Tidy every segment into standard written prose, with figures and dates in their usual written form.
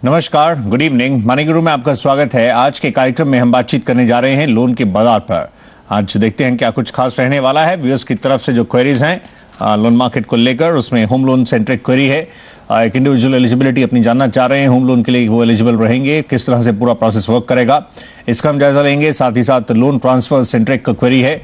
नमस्कार, good evening. Money गुरु में आपका स्वागत है। आज के कार्यक्रम में हम बातचीत करने जा रहे हैं लोन के बाजार पर। आज देखते हैं क्या कुछ खास रहने वाला है। व्यूअर्स की तरफ से जो क्वेरीज हैं लोन मार्केट को लेकर, उसमें होम लोन सेंट्रिक क्वेरी है। एक इंडिविजुअल एलिजिबिलिटी अपनी जानना चाह रहे हैं होम लोन के लिए, वो एलिजिबल रहेंगे, किस तरह से पूरा प्रोसेस वर्क करेगा, इसका हम जायजा लेंगे। साथ ही साथ लोन ट्रांसफर सेंट्रिक क्वेरी है,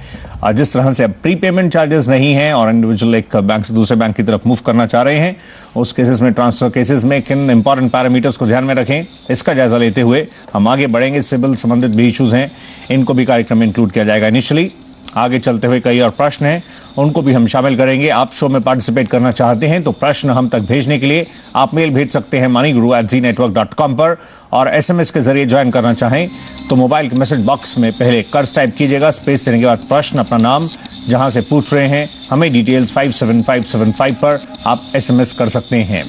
जिस तरह से अब प्रीपेमेंट चार्जेस नहीं है और इंडिविजुअल एक बैंक से दूसरे बैंक की तरफ मूव करना चाह रहे हैं, उस केसेस में, ट्रांसफर केसेस में किन इंपॉर्टेंट पैरामीटर्स को ध्यान में रखें, इसका जायजा लेते हुए हम आगे बढ़ेंगे। सिविल संबंधित भी इश्यूज हैं, इनको भी कार्यक्रम में इंक्लूड किया जाएगा। इनिशियली आगे चलते हुए कई और प्रश्न हैं, उनको भी हम शामिल करेंगे। आप शो में पार्टिसिपेट करना चाहते हैं तो प्रश्न हम तक भेजने के लिए आप मेल भेज सकते हैं moneyguru@zenetwork.com पर, और SMS के जरिए ज्वाइन करना चाहें तो मोबाइल के मैसेज बॉक्स में पहले कर्स टाइप कीजिएगा, स्पेस देने के बाद प्रश्न, अपना नाम, जहां से पूछ रहे हैं, हमें डिटेल्स 57575 पर आप SMS कर सकते हैं।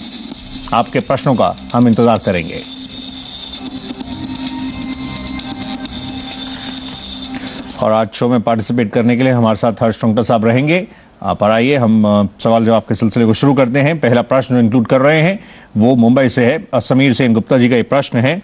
आपके प्रश्नों का हम इंतजार करेंगे। और आज शो में पार्टिसिपेट करने के लिए हमारे साथ हर्ष टोंगटा साहब रहेंगे। आप आइए, हम सवाल जवाब के सिलसिले को शुरू करते हैं। पहला प्रश्न जो इंक्लूड कर रहे हैं वो मुंबई से है, समीर सेन गुप्ता जी का ये प्रश्न है।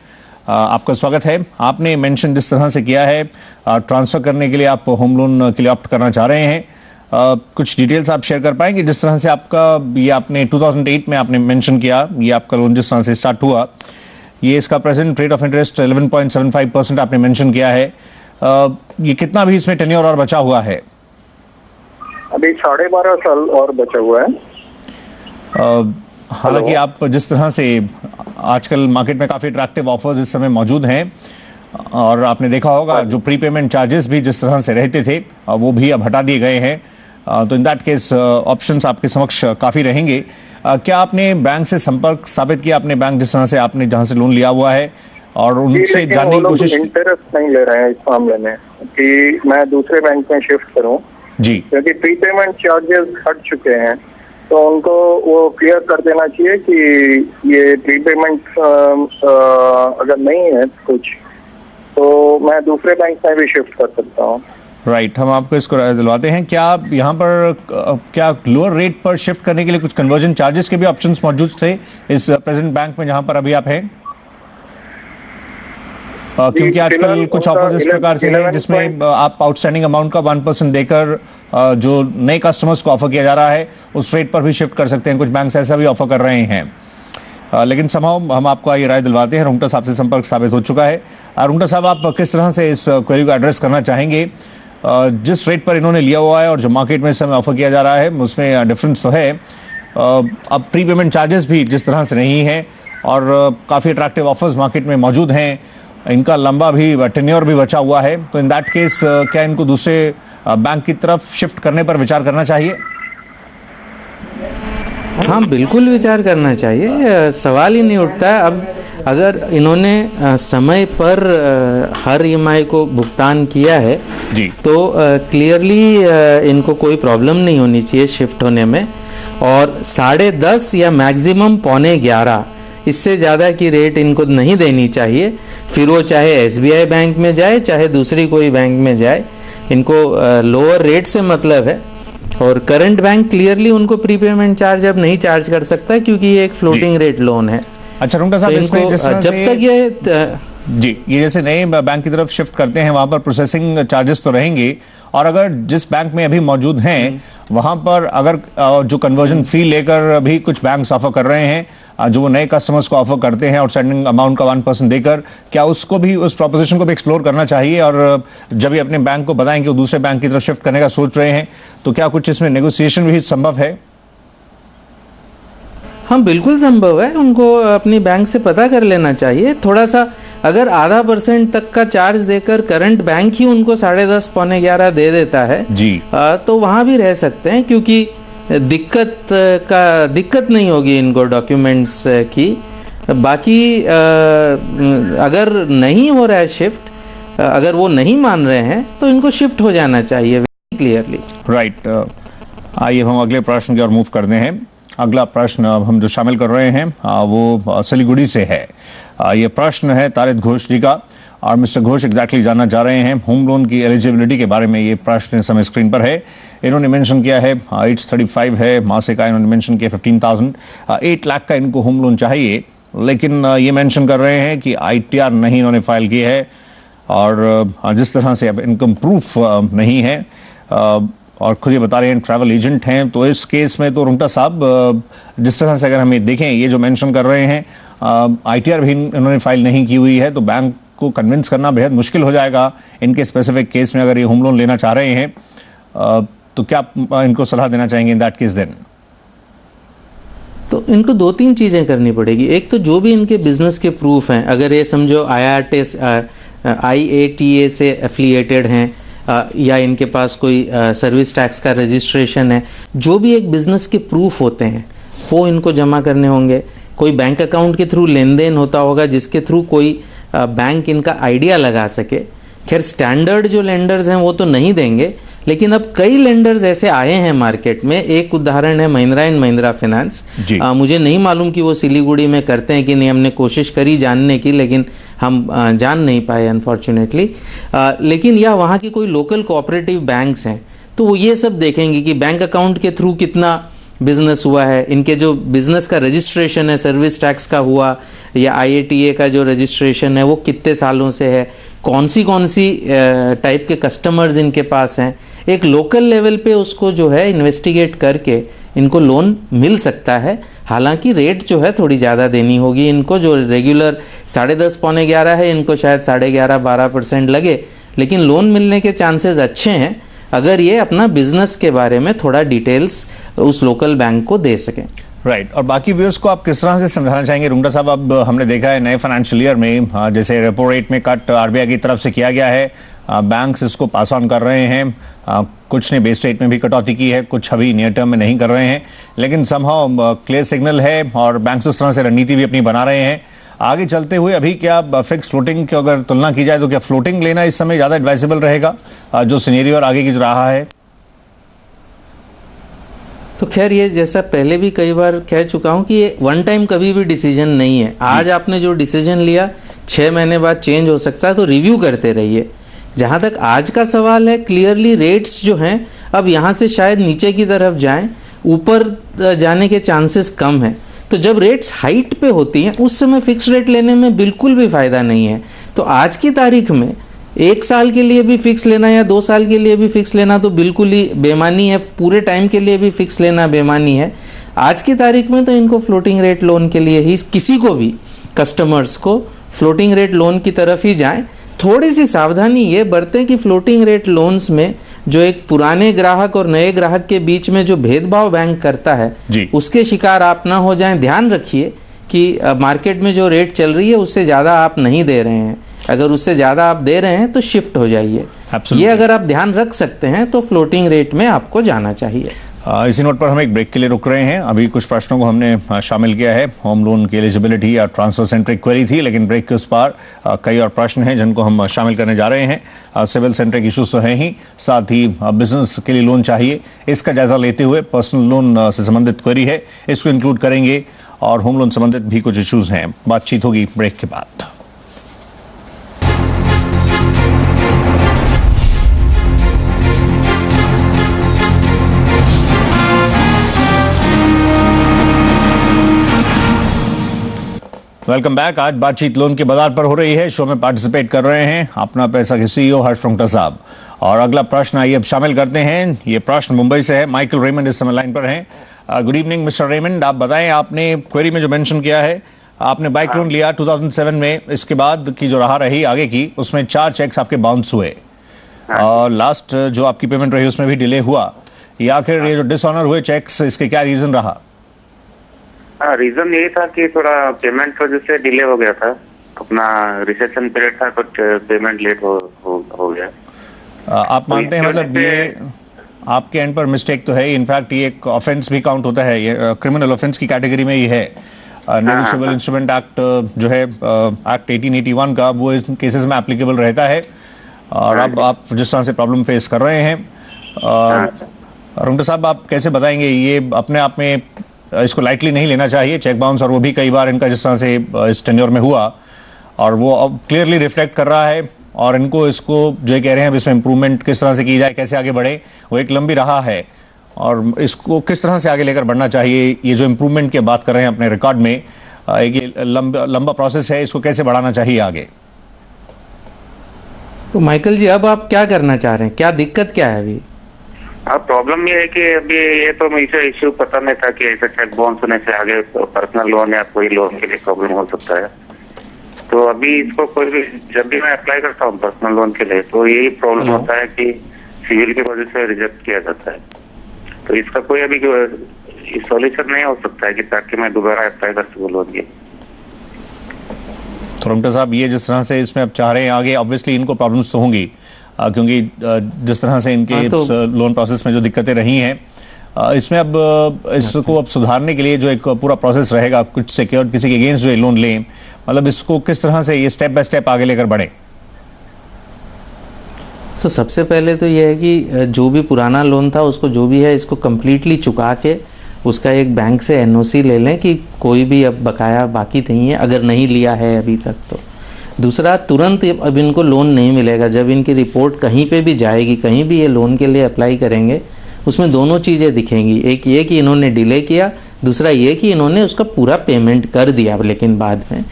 आपका स्वागत है। आपने मेंशन जिस तरह से किया है, ट्रांसफर करने के लिए आप होम लोन के लिए ऑप्ट करना चाह रहे हैं, कुछ डिटेल्स आप शेयर कर पाएंगे? जिस तरह से आपका ये आपने 2008 में आपने मेंशन किया, ये आपका लोन जिस तरह से स्टार्ट हुआ, ये इसका प्रेजेंट रेट ऑफ इंटरेस्ट 11.75% आपने मेंशन किया है। ये कितना भी इसमें टेन्योर और बचा हुआ है? अभी 12.5 साल और बचा हुआ है। हालांकि आप जिस तरह से आजकल मार्केट में काफी अट्रैक्टिव ऑफर्स इस समय मौजूद हैं, और आपने देखा होगा जो प्रीपेमेंट चार्जेस भी जिस तरह से रहते थे वो भी अब हटा दिए गए हैं, तो इन दैट केस ऑप्शंस आपके समक्ष काफी रहेंगे। क्या आपने बैंक से संपर्क स्थापित किया? अपने बैंक जिस तरह से आपने जहां से लोन लिया हुआ है, और उनसे जानने की कोशिश? इंटरेस्ट नहीं ले रहे हैं इस मामले में कि मैं दूसरे बैंक में शिफ्ट करूं जी, क्योंकि प्रीपेमेंट चार्जेस हट चुके हैं, तो उनको वो क्लियर कर देना चाहिए कि ये प्रीपेमेंट अगर नहीं है कुछ, तो मैं दूसरे बैंक में भी शिफ्ट कर सकता हूँ। राइट, हम आपको इसको दिलवाते हैं। क्या आप यहाँ पर क्या लोअर रेट पर शिफ्ट करने के लिए कुछ कन्वर्जन चार्जेस के भी ऑप्शंस मौजूद थे इस प्रेजेंट बैंक में जहाँ पर अभी आप हैं? क्योंकि आजकल कुछ ऑफर्स इस प्रकार से हैं जिसमें आप आउटस्टैंडिंग अमाउंट का 1% देकर जो नए कस्टमर्स को ऑफर किया जा रहा है उस रेट पर भी शिफ्ट कर सकते हैं। कुछ बैंक्स ऐसा भी ऑफर कर रहे हैं, लेकिन समहाउ हम आपको ये राय दिलवाते हैं। रुंगटा साहब से संपर्क साबित हो चुका है। रुंगटा साहब, आप किस तरह से इस क्वेरी को एड्रेस करना चाहेंगे? जिस रेट पर इन्होंने लिया हुआ है और जो मार्केट में इस समय ऑफर किया जा रहा है उसमें डिफरेंस तो है। अब प्री पेमेंट चार्जेस भी जिस तरह से नहीं है और काफ़ी अट्रैक्टिव ऑफर्स मार्केट में मौजूद हैं, इनका लंबा भी टेन्योर भी बचा हुआ है, तो इन दैट केस क्या इनको दूसरे बैंक की तरफ शिफ्ट करने पर विचार करना चाहिए? हाँ, बिल्कुल विचार करना चाहिए, सवाल ही नहीं उठता है। अब अगर इन्होंने समय पर हर ईएमआई को भुगतान किया है जी, तो क्लियरली इनको कोई प्रॉब्लम नहीं होनी चाहिए शिफ्ट होने में। और 10:30 या मैक्सिमम 11:15, इससे ज़्यादा की रेट इनको नहीं देनी चाहिए। फिर वो चाहे एसबीआई बैंक में जाए चाहे दूसरी कोई बैंक में जाए, इनको लोअर रेट से मतलब है। और करंट बैंक क्लियरली उनको प्रीपेमेंट चार्ज अब नहीं चार्ज कर सकता क्योंकि ये एक फ्लोटिंग रेट लोन है। अच्छा रुंगटा साहब, तो इसमें जब तक ये जी, ये जैसे नए बैंक की तरफ शिफ्ट करते हैं वहां पर प्रोसेसिंग चार्जेस तो रहेंगे, और अगर जिस बैंक में अभी मौजूद हैं वहां पर अगर जो कन्वर्जन फी लेकर भी कुछ बैंक्स ऑफर कर रहे हैं, जो वो नए कस्टमर्स को ऑफर करते हैं आउटस्टैंडिंग अमाउंट का 1% देकर, क्या उसको भी, उस प्रोपोजिशन को भी एक्सप्लोर करना चाहिए? और जब ये अपने बैंक को बताएं कि वो दूसरे बैंक की तरफ शिफ्ट करने का सोच रहे हैं, तो क्या कुछ इसमें नेगोशिएशन भी संभव है? हाँ, बिल्कुल संभव है। उनको अपनी बैंक से पता कर लेना चाहिए। थोड़ा सा अगर 0.5% तक का चार्ज देकर करंट बैंक ही उनको 10:30 पौने 11 दे देता है जी, तो वहाँ भी रह सकते हैं, क्योंकि दिक्कत नहीं होगी इनको डॉक्यूमेंट्स की। बाकी अगर नहीं हो रहा है शिफ्ट, अगर वो नहीं मान रहे हैं तो इनको शिफ्ट हो जाना चाहिए क्लियरली। राइट, आइए हम अगले प्रश्न की ओर मूव करते हैं। अगला प्रश्न हम जो शामिल कर रहे हैं वो सिलीगुड़ी से है। ये प्रश्न है तारिद घोष जी का, और मिस्टर घोष एग्जैक्टली जानना चाह रहे हैं होम लोन की एलिजिबिलिटी के बारे में। ये प्रश्न इस समय स्क्रीन पर है। इन्होंने मेंशन किया है एज 35 है, मासिक आय इन्होंने मेंशन किया 15,000, 8 लाख का इनको होम लोन चाहिए। लेकिन ये मेंशन कर रहे हैं कि ITR नहीं इन्होंने फाइल की है और जिस तरह से अब इनकम प्रूफ नहीं है और खुद ये बता रहे हैं ट्रैवल एजेंट हैं, तो इस केस में तो रुंगटा साहब जिस तरह से अगर हमें देखें ये जो मेंशन कर रहे हैं ITR भी इन्होंने फाइल नहीं की हुई है, तो बैंक को कन्विंस करना बेहद मुश्किल हो जाएगा इनके स्पेसिफिक केस में। अगर ये होम लोन लेना चाह रहे हैं तो क्या आप इनको सलाह देना चाहेंगे इन दैट केस देन? तो इनको 2-3 चीज़ें करनी पड़ेगी। एक तो जो भी इनके बिजनेस के प्रूफ हैं, अगर ये समझो IATA से एफिलिएटेड हैं या इनके पास कोई सर्विस टैक्स का रजिस्ट्रेशन है, जो भी एक बिजनेस के प्रूफ होते हैं वो इनको जमा करने होंगे। कोई बैंक अकाउंट के थ्रू लेन देन होता होगा जिसके थ्रू कोई बैंक इनका आइडिया लगा सके। खैर स्टैंडर्ड जो लेंडर्स हैं वो तो नहीं देंगे, लेकिन अब कई लेंडर्स ऐसे आए हैं मार्केट में। एक उदाहरण है महिंद्रा एंड महिंद्रा फाइनेंस। मुझे नहीं मालूम कि वो सिलीगुड़ी में करते हैं कि नहीं, हमने कोशिश करी जानने की लेकिन हम जान नहीं पाए अनफॉर्चुनेटली। लेकिन या वहाँ की कोई लोकल कोऑपरेटिव बैंक्स हैं तो वो ये सब देखेंगे कि बैंक अकाउंट के थ्रू कितना बिजनेस हुआ है, इनके जो बिजनेस का रजिस्ट्रेशन है सर्विस टैक्स का हुआ या IATA का जो रजिस्ट्रेशन है वो कितने सालों से है, कौन सी टाइप के कस्टमर्स इनके पास हैं। एक लोकल लेवल पे उसको जो है इन्वेस्टिगेट करके इनको लोन मिल सकता है। हालांकि रेट जो है थोड़ी ज़्यादा देनी होगी इनको, जो रेगुलर 10.5 पौने 11 है, इनको शायद 11.5-12% लगे, लेकिन लोन मिलने के चांसेस अच्छे हैं अगर ये अपना बिजनेस के बारे में थोड़ा डिटेल्स उस लोकल बैंक को दे सकें। राइट। और बाकी व्यूअर्स को आप किस तरह से समझाना चाहेंगे रुंगटा साहब? अब हमने देखा है नए फाइनेंशियल ईयर में जैसे रेपो रेट में कट RBI की तरफ से किया गया है, बैंक्स इसको पास ऑन कर रहे हैं, कुछ ने बेस रेट में भी कटौती की है, कुछ अभी नियर टर्म में नहीं कर रहे हैं, लेकिन समहाउ क्लियर सिग्नल है और बैंक्स उस तरह से रणनीति भी अपनी बना रहे हैं। आगे चलते हुए अभी क्या फिक्स फ्लोटिंग की अगर तुलना की जाए तो क्या फ्लोटिंग लेना इस समय ज़्यादा एडवाइजेबल रहेगा जो सिनेरियो और आगे की जो रहा है? तो खैर ये जैसा पहले भी कई बार कह चुका हूँ कि ये वन टाइम कभी भी डिसीजन नहीं है। आज आपने जो डिसीजन लिया 6 महीने बाद चेंज हो सकता है, तो रिव्यू करते रहिए। जहाँ तक आज का सवाल है, क्लियरली रेट्स जो हैं अब यहाँ से शायद नीचे की तरफ जाएं, ऊपर जाने के चांसेस कम हैं। तो जब रेट्स हाइट पे होती हैं उस समय फिक्स रेट लेने में बिल्कुल भी फ़ायदा नहीं है। तो आज की तारीख में 1 साल के लिए भी फिक्स लेना या 2 साल के लिए भी फिक्स लेना तो बिल्कुल ही बेमानी है, पूरे टाइम के लिए भी फिक्स लेना बेमानी है। आज की तारीख में तो इनको फ्लोटिंग रेट लोन के लिए ही, किसी को भी कस्टमर्स को फ्लोटिंग रेट लोन की तरफ ही जाएं। थोड़ी सी सावधानी ये बरतें कि फ्लोटिंग रेट लोन्स में जो एक पुराने ग्राहक और नए ग्राहक के बीच में जो भेदभाव बैंक करता है उसके शिकार आप ना हो जाएं। ध्यान रखिए कि मार्केट में जो रेट चल रही है उससे ज़्यादा आप नहीं दे रहे हैं। अगर उससे ज़्यादा आप दे रहे हैं तो शिफ्ट हो जाइए। ये अगर आप ध्यान रख सकते हैं तो फ्लोटिंग रेट में आपको जाना चाहिए। इसी नोट पर हम एक ब्रेक के लिए रुक रहे हैं। अभी कुछ प्रश्नों को हमने शामिल किया है, होम लोन की एलिजिबिलिटी या ट्रांसफर सेंट्रिक क्वेरी थी, लेकिन ब्रेक के उस पार कई और प्रश्न हैं जिनको हम शामिल करने जा रहे हैं। सिविल सेंट्रिक इश्यूज तो हैं ही, साथ ही बिजनेस के लिए लोन चाहिए, इसका जायजा लेते हुए पर्सनल लोन से संबंधित क्वेरी है, इसको इंक्लूड करेंगे और होम लोन संबंधित भी कुछ इश्यूज हैं। बातचीत होगी ब्रेक के बाद। Welcome back. आज बातचीत लोन के बाजार पर हो रही है। शो में पार्टिसिपेट कर रहे हैं अपना पैसा के CEO हर्ष रुंगटा साहब। और अगला प्रश्न आइए अब शामिल करते हैं। ये प्रश्न मुंबई से है, माइकल रेमंड इस समय लाइन पर हैं। गुड इवनिंग मिस्टर रेमंड, आप बताएं, आपने क्वेरी में जो मेंशन किया है, आपने बाइक लोन लिया 2007 में, इसके बाद की जो राह रही आगे की, उसमें 4 चेक्स आपके बाउंस हुए और लास्ट जो आपकी पेमेंट रही उसमें भी डिले हुआ। या आखिर ये जो डिसऑनर हुए चेक्स, इसके क्या रीजन रहा? रीजन यही था कि थोड़ा पेमेंट वजह से डिले हो गया था। अपना रिसेप्शन पीरियड था, कुछ पेमेंट लेट हो गया। आप मानते हैं मतलब ये आपके एंड पर मिस्टेक तो है, इनफैक्ट ये एक ऑफेंस भी काउंट होता है, ये क्रिमिनल ऑफेंस की कैटेगरी में ही है। नेगोशिएबल इंस्ट्रूमेंट एक्ट जो है एक्ट 1881 का, वो इस केसेस में एप्लीकेबल रहता है। और अब आप जिस तरह से प्रॉब्लम फेस कर रहे हैं, रुंगटा साहब आप कैसे बताएंगे, ये अपने आप में इसको लाइटली नहीं लेना चाहिए चेक बाउंस, और वो भी कई बार इनका जिस तरह से इस टेन्योर में हुआ और वो अब क्लियरली रिफ्लेक्ट कर रहा है, और इनको इसको जो कह रहे हैं इसमें इंप्रूवमेंट किस तरह से की जाए, कैसे आगे बढ़े, वो एक लंबी राह है और इसको किस तरह से आगे लेकर बढ़ना चाहिए। ये जो इंप्रूवमेंट की बात कर रहे हैं अपने रिकॉर्ड में, एक ये लंबा प्रोसेस है, इसको कैसे बढ़ाना चाहिए आगे? तो माइकल जी, अब आप क्या करना चाह रहे हैं, क्या दिक्कत क्या है अभी? अब प्रॉब्लम ये है कि अभी ये तो मुझे इश्यू पता नहीं था कि ऐसा चेक बाउंस होने से आगे पर्सनल लोन या कोई लोन के लिए प्रॉब्लम हो सकता है। तो अभी इसको कोई भी, जब भी मैं अप्लाई करता हूँ पर्सनल लोन के लिए, तो यही प्रॉब्लम होता है कि सिविल की वजह से रिजेक्ट किया जाता है। तो इसका कोई अभी सॉल्यूशन नहीं हो सकता है कि ताकि मैं दोबारा अप्लाई कर सकूँ लोन के। तो रुंगटा साहब, ये जिस तरह से इसमें अब चाह रहे हैं आगे, ऑब्वियसली इनको प्रॉब्लम्स तो होंगी, क्योंकि जिस तरह से इनके इस लोन प्रोसेस में जो दिक्कतें रही हैं, इसमें अब इसको अब सुधारने के लिए जो एक पूरा प्रोसेस रहेगा, कुछ सिक्योर किसी के अगेंस्ट जो ये लोन लें, मतलब इसको किस तरह से ये स्टेप बाय स्टेप आगे लेकर बढ़े? तो सबसे पहले तो ये है कि जो भी पुराना लोन था उसको जो भी है इसको कम्प्लीटली चुका के उसका एक बैंक से एनओसी ले लें कि कोई भी अब बकाया बाकी नहीं है, अगर नहीं लिया है अभी तक तो। दूसरा, तुरंत अब इनको लोन नहीं मिलेगा। जब इनकी रिपोर्ट कहीं पे भी जाएगी, कहीं भी ये लोन के लिए अप्लाई करेंगे, उसमें दोनों चीज़ें दिखेंगी। एक ये कि इन्होंने डिले किया, दूसरा ये कि इन्होंने उसका पूरा पेमेंट कर दिया लेकिन बाद में।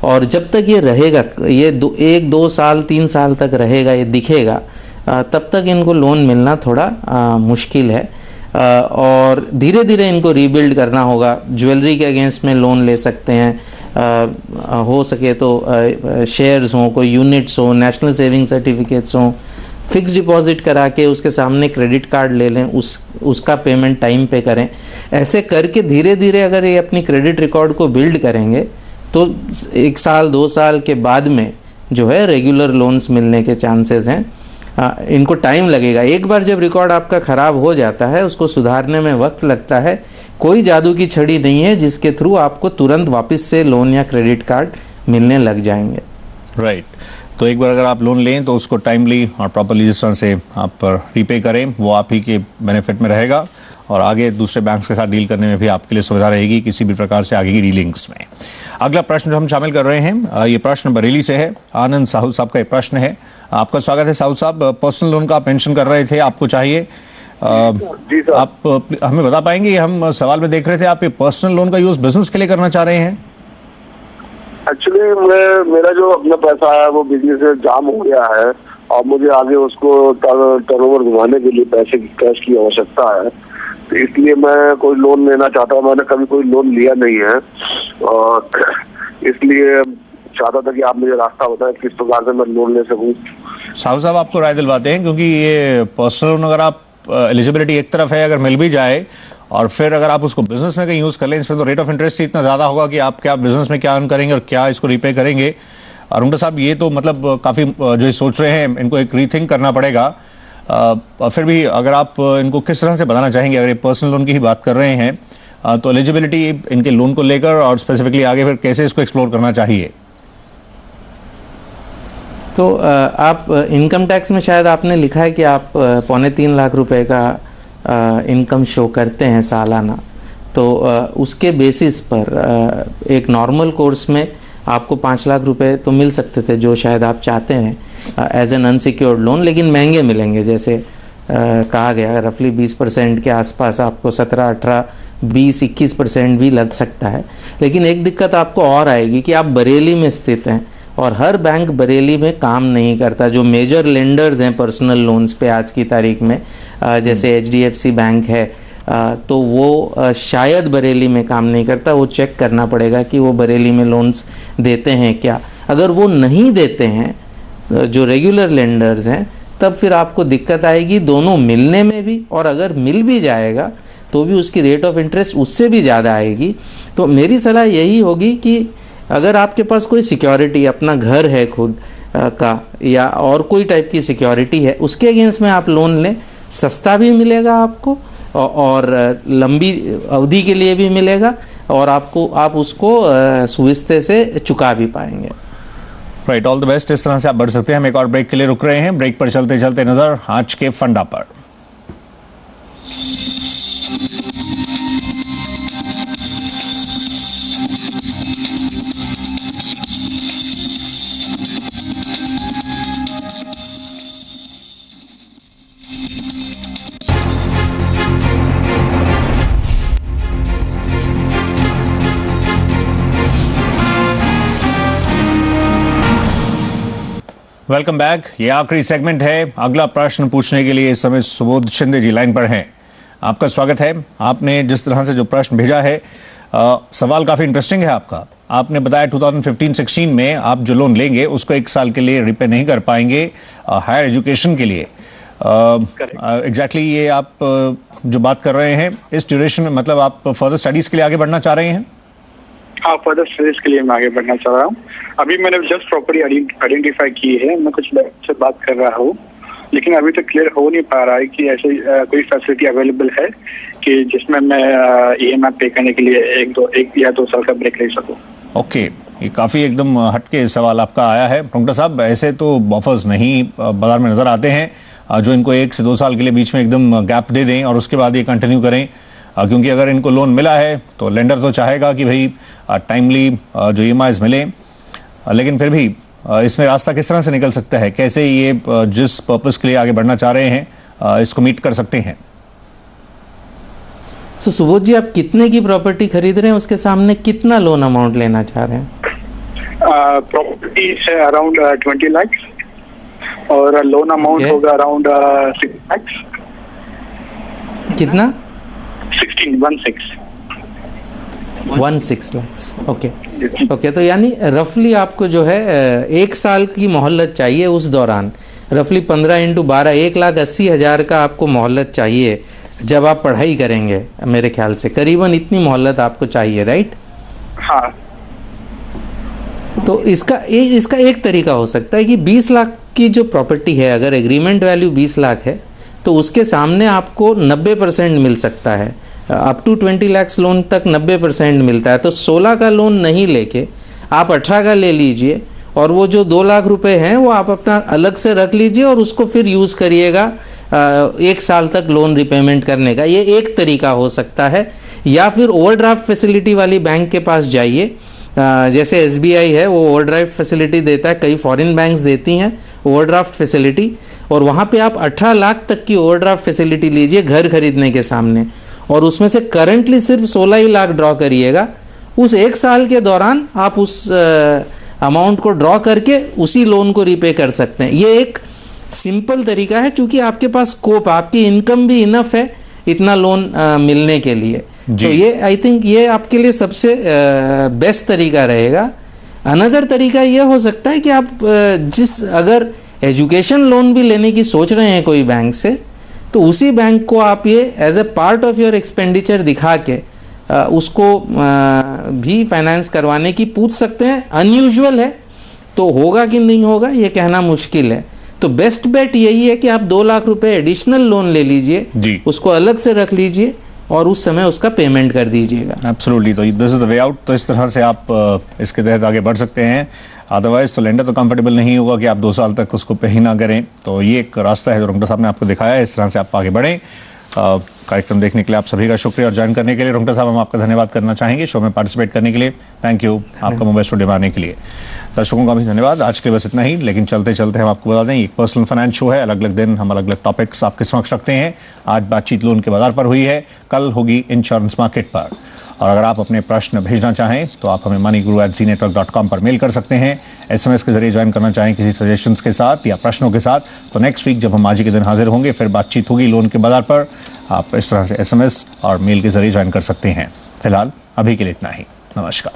और जब तक ये रहेगा, ये 1-2 साल 3 साल तक रहेगा, ये दिखेगा, तब तक इनको लोन मिलना थोड़ा मुश्किल है। और धीरे धीरे इनको रीबिल्ड करना होगा। ज्वेलरी के अगेंस्ट में लोन ले सकते हैं, हो सके तो शेयर्स हों, कोई यूनिट्स हों, नेशनल सेविंग सर्टिफिकेट्स हों, फिक्स डिपॉजिट करा के उसके सामने क्रेडिट कार्ड ले लें, उसका पेमेंट टाइम पे करें। ऐसे करके धीरे धीरे अगर ये अपनी क्रेडिट रिकॉर्ड को बिल्ड करेंगे तो 1 साल 2 साल के बाद में जो है रेगुलर लोन्स मिलने के चांसेस हैं। इनको टाइम लगेगा। एक बार जब रिकॉर्ड आपका ख़राब हो जाता है, उसको सुधारने में वक्त लगता है। कोई जादू की छड़ी नहीं है जिसके थ्रू आपको तुरंत वापस से लोन या क्रेडिट कार्ड मिलने लग जाएंगे। राइट। तो एक बार अगर आप लोन लें तो उसको टाइमली और प्रॉपर्ली जिस तरह से आप रीपे करें, वो आप ही के बेनिफिट में रहेगा और आगे दूसरे बैंक्स के साथ डील करने में भी आपके लिए सुविधा रहेगी किसी भी प्रकार से आगे की डीलिंग्स में। अगला प्रश्न जो हम शामिल कर रहे हैं, ये प्रश्न बरेली से है। आनंद साहू साहब का एक प्रश्न है। आपका स्वागत है साहू साहब। पर्सनल लोन का आप मेंशन कर रहे थे, आपको चाहिए, जी सर। आप हमें बता पाएंगे? हम सवाल में देख रहे थे आप ये पर्सनल लोन का यूज बिजनेस के लिए करना चाह रहे हैं? एक्चुअली मेरा जो अपना पैसा है वो बिजनेस में जाम हो गया है और मुझे आगे उसको टर्नओवर घुमाने के लिए पैसे की कैश की आवश्यकता है, तो इसलिए मैं कोई लोन लेना चाहता हूँ। मैंने कभी कोई लोन लिया नहीं है और इसलिए चाहता था कि आप मुझे रास्ता बताएं किस प्रकार से मैं लोन ले सकूं। साहू साहब, आपको राय दिलवाते हैं, क्योंकि ये पर्सनल लोन अगर आप एलिजिबिलिटी एक तरफ है, अगर मिल भी जाए और फिर अगर आप उसको बिजनेस में कहीं यूज कर लें, इसमें तो रेट ऑफ इंटरेस्ट इतना ज्यादा होगा कि आप क्या बिजनेस में क्या अर्न करेंगे और क्या इसको रीपे करेंगे। रुंगटा साहब, ये तो मतलब काफी जो सोच रहे हैं इनको एक रीथिंक करना पड़ेगा। फिर भी अगर आप इनको किस तरह से बताना चाहेंगे, अगर ये पर्सनल लोन की ही बात कर रहे हैं तो एलिजिबिलिटी इनके लोन को लेकर और स्पेसिफिकली आगे फिर कैसे इसको एक्सप्लोर करना चाहिए? तो आप इनकम टैक्स में शायद आपने लिखा है कि आप 2.25 लाख रुपए का इनकम शो करते हैं सालाना, तो उसके बेसिस पर एक नॉर्मल कोर्स में आपको 5 लाख रुपए तो मिल सकते थे जो शायद आप चाहते हैं एज एन अनसिक्योर्ड लोन, लेकिन महंगे मिलेंगे। जैसे कहा गया रफली 20% के आसपास आपको 17, 18, 20, 21% भी लग सकता है। लेकिन एक दिक्कत आपको और आएगी कि आप बरेली में स्थित हैं और हर बैंक बरेली में काम नहीं करता। जो मेजर लेंडर्स हैं पर्सनल लोन्स पे आज की तारीख में, जैसे HDFC बैंक है, तो वो शायद बरेली में काम नहीं करता। वो चेक करना पड़ेगा कि वो बरेली में लोन्स देते हैं क्या। अगर वो नहीं देते हैं जो रेगुलर लेंडर्स हैं, तब फिर आपको दिक्कत आएगी दोनों मिलने में भी, और अगर मिल भी जाएगा तो भी उसकी रेट ऑफ इंटरेस्ट उससे भी ज़्यादा आएगी। तो मेरी सलाह यही होगी कि अगर आपके पास कोई सिक्योरिटी, अपना घर है खुद का या और कोई टाइप की सिक्योरिटी है, उसके अगेंस्ट में आप लोन लें। सस्ता भी मिलेगा आपको और लंबी अवधि के लिए भी मिलेगा और आप उसको सुविस्ते से चुका भी पाएंगे। Right, all the best. इस तरह से आप बढ़ सकते हैं। हम एक और ब्रेक के लिए रुक रहे हैं। ब्रेक पर चलते चलते नजर आज के फंडा पर। Welcome back. ये आखिरी सेगमेंट है। अगला प्रश्न पूछने के लिए इस समय सुबोध शिंदे जी लाइन पर हैं। आपका स्वागत है। आपने जिस तरह से जो प्रश्न भेजा है, सवाल काफ़ी इंटरेस्टिंग है आपका। आपने बताया 2015-16 में आप जो लोन लेंगे उसको 1 साल के लिए रिपे नहीं कर पाएंगे हायर एजुकेशन के लिए। एग्जैक्टली ये आप जो बात कर रहे हैं इस ड्यूरेशन में, मतलब आप फर्दर स्टडीज़ के लिए आगे बढ़ना चाह रहे हैं? हाँ, फर्दर स्टडीज के लिए मैं आगे बढ़ना चाह रहा हूँ। अभी मैंने जस्ट प्रॉपर्टी आइडेंटिफाई की है, मैं कुछ बैंक से बात कर रहा हूँ, लेकिन अभी तक क्लियर हो नहीं पा रहा है कि ऐसे कोई फैसिलिटी अवेलेबल है कि जिसमें मैं EMI पे करने के लिए एक या दो साल का ब्रेक ले सकूँ। ओके, ये काफ़ी एकदम हटके सवाल आपका आया है डॉक्टर साहब। ऐसे तो ऑफर्स नहीं बाजार में नज़र आते हैं जो इनको 1 से 2 साल के लिए बीच में एकदम गैप दे दें और उसके बाद ये कंटिन्यू करें, क्योंकि अगर इनको लोन मिला है तो लेंडर तो चाहेगा कि भाई टाइमली जो EMIs मिले, लेकिन फिर भी इसमें रास्ता किस तरह से निकल सकता है? कैसे ये जिस पर्पस के लिए आगे बढ़ना चाह रहे हैं इसको मीट कर सकते हैं? तो सुबोध जी, आप कितने की प्रॉपर्टी खरीद रहे हैं, उसके सामने कितना लोन अमाउंट लेना चाह रहे हैं? प्रॉपर्टी है अराउंड 20 लाख और लोन अमाउंट होगा अराउंड 6 लाख। कितना? 16 लाख। ओके, तो यानी रफली आपको जो है 1 साल की मोहलत चाहिए। उस दौरान रफली 15 × 12 1,80,000 का आपको मोहलत चाहिए जब आप पढ़ाई करेंगे। मेरे ख्याल से करीबन इतनी मोहलत आपको चाहिए, राइट? हाँ। तो इसका एक तरीका हो सकता है कि 20 लाख की जो प्रॉपर्टी है, अगर एग्रीमेंट वैल्यू 20 लाख है तो उसके सामने आपको 90% मिल सकता है। अप टू 20 लाख लोन तक 90% मिलता है। तो 16 का लोन नहीं लेके आप 18 का ले लीजिए और वो जो 2 लाख रुपए हैं वो आप अपना अलग से रख लीजिए और उसको फिर यूज़ करिएगा 1 साल तक लोन रिपेमेंट करने का। ये एक तरीका हो सकता है। या फिर ओवरड्राफ्ट फैसिलिटी वाली बैंक के पास जाइए, जैसे SBI है वो ओवरड्राफ्ट फैसिलिटी देता है, कई फॉरेन बैंक्स देती हैं ओवरड्राफ्ट फैसिलिटी, और वहाँ पे आप 18 लाख तक की ओवरड्राफ्ट फैसिलिटी लीजिए घर खरीदने के सामने, और उसमें से करंटली सिर्फ 16 ही लाख ड्रॉ करिएगा। उस 1 साल के दौरान आप उस अमाउंट को ड्रॉ करके उसी लोन को रीपे कर सकते हैं। ये एक सिंपल तरीका है, क्योंकि आपके पास स्कोप, आपकी इनकम भी इनफ है इतना लोन मिलने के लिए। तो ये आई थिंक ये आपके लिए सबसे बेस्ट तरीका रहेगा। अनदर तरीका ये हो सकता है कि आप अगर एजुकेशन लोन भी लेने की सोच रहे हैं कोई बैंक से, तो उसी बैंक को आप ये as a part of your expenditure दिखा के उसको भी फाइनेंस करवाने की पूछ सकते हैं। अनयूजुअल है तो होगा कि नहीं होगा ये कहना मुश्किल है। तो बेस्ट बेट यही है कि आप 2 लाख रुपए एडिशनल लोन ले लीजिए, उसको अलग से रख लीजिए और उस समय उसका पेमेंट कर दीजिएगा। एब्सोल्युटली, तो this is the way out. तो इस तरह से आप इसके तहत आगे बढ़ सकते हैं। अदरवाइज तो लेंडर तो कंफर्टेबल नहीं होगा कि आप 2 साल तक उसको पे ही ना करें। तो ये एक रास्ता है जो डॉक्टर साहब ने आपको दिखाया है, इस तरह से आप आगे बढ़ें। कार्यक्रम देखने के लिए आप सभी का शुक्रिया और ज्वाइन करने के लिए डॉक्टर साहब हम आपका धन्यवाद करना चाहेंगे शो में पार्टिसिपेट करने के लिए। थैंक यू आपका मुंबई स्टूडियो में आने के लिए। दर्शकों का भी धन्यवाद। आज के लिए बस इतना ही, लेकिन चलते चलते हम आपको बता दें एक पर्सनल फाइनेंस शो है। अलग अलग दिन हम अलग अलग टॉपिक्स आपके समक्ष रखते हैं। आज बातचीत लोन के बाजार पर हुई है, कल होगी इंश्योरेंस मार्केट पर। और अगर आप अपने प्रश्न भेजना चाहें तो आप हमें moneyguru@zenetwork.com पर मेल कर सकते हैं। SMS के जरिए ज्वाइन करना चाहें किसी सजेशंस के साथ या प्रश्नों के साथ, तो नेक्स्ट वीक जब हम आज के दिन हाजिर होंगे फिर बातचीत होगी लोन के बाजार पर। आप इस तरह से SMS और मेल के जरिए ज्वाइन कर सकते हैं। फिलहाल अभी के लिए इतना ही। नमस्कार।